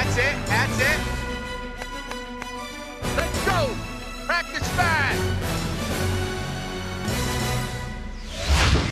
That's it. That's it. Let's go. Practice fast.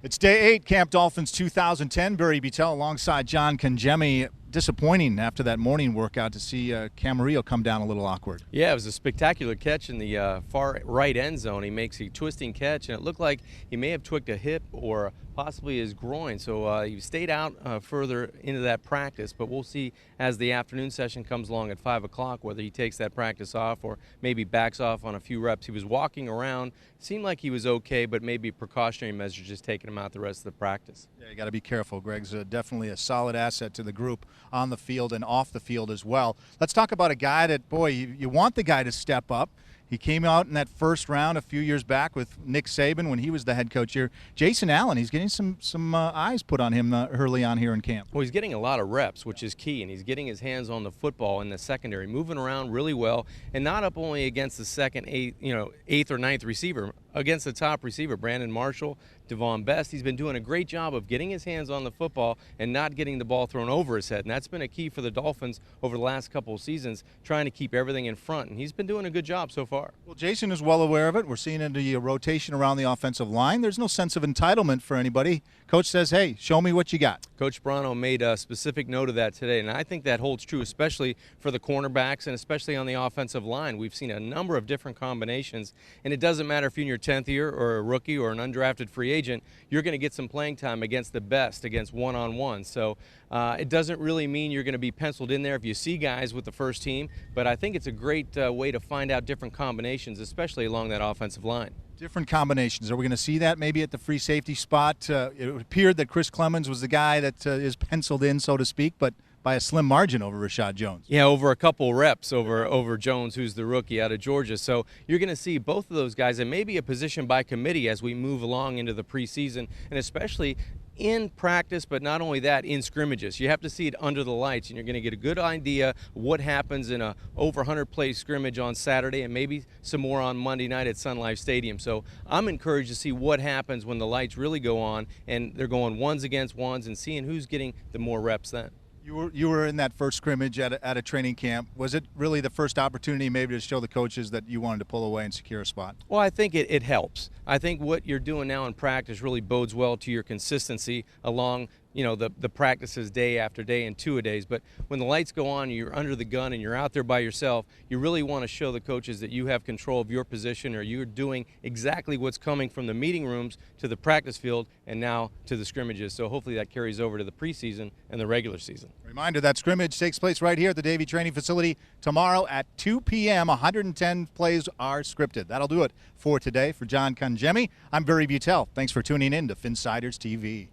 It's day 8, Camp Dolphins 2010. Barry Beutel alongside John Congemi. Disappointing after that morning workout to see Camarillo come down a little awkward. Yeah, it was a spectacular catch in the far right end zone. He makes a twisting catch, and it looked like he may have twigged a hip or possibly his groin. So he stayed out further into that practice, but we'll see as the afternoon session comes along at 5 o'clock whether he takes that practice off or maybe backs off on a few reps. He was walking around, seemed like he was okay, but maybe precautionary measures just taking him out the rest of the practice. Yeah, you got to be careful. Greg's definitely a solid asset to the group on the field and off the field as well. Let's talk about a guy that, boy, you want the guy to step up. He came out in that first round a few years back with Nick Saban when he was the head coach here. Jason Allen, he's getting some eyes put on him early on here in camp. Well, he's getting a lot of reps, which is key, and he's getting his hands on the football in the secondary, moving around really well, and not up only against the eighth or ninth receiver, against the top receiver, Brandon Marshall, Devon Best. He's been doing a great job of getting his hands on the football and not getting the ball thrown over his head, and that's been a key for the Dolphins over the last couple of seasons, trying to keep everything in front, and he's been doing a good job so far. Well, Jason is well aware of it. We're seeing the rotation around the offensive line. There's no sense of entitlement for anybody. Coach says, hey, show me what you got. Coach Brano made a specific note of that today, and I think that holds true, especially for the cornerbacks and especially on the offensive line. We've seen a number of different combinations, and it doesn't matter if you're in your 10th year or a rookie or an undrafted free agent, you're going to get some playing time against the best, against one-on-one. So it doesn't really mean you're going to be penciled in there if you see guys with the first team, but I think it's a great way to find out different combinations, especially along that offensive line. Different combinations. Are we going to see that maybe at the free safety spot? It appeared that Chris Clemens was the guy that is penciled in, so to speak, but by a slim margin over Rashad Jones. Yeah, over a couple reps over Jones, who's the rookie out of Georgia. So you're going to see both of those guys, and maybe a position by committee as we move along into the preseason, and especially in practice, but not only that, in scrimmages. You have to see it under the lights, and you're going to get a good idea what happens in a over 100-play scrimmage on Saturday and maybe some more on Monday night at Sun Life Stadium. So I'm encouraged to see what happens when the lights really go on and they're going ones against ones and seeing who's getting the more reps then. You were in that first scrimmage at a training camp. Was it really the first opportunity maybe to show the coaches that you wanted to pull away and secure a spot? Well, I think it helps. I think what you're doing now in practice really bodes well to your consistency along the practices day after day and two-a-days. But when the lights go on, you're under the gun and you're out there by yourself, you really want to show the coaches that you have control of your position, or you're doing exactly what's coming from the meeting rooms to the practice field and now to the scrimmages. So hopefully that carries over to the preseason and the regular season. Reminder that scrimmage takes place right here at the Davie Training Facility tomorrow at 2 p.m. 110 plays are scripted. That'll do it for today. For John Congemi, I'm Barry Beutel. Thanks for tuning in to Finsiders TV.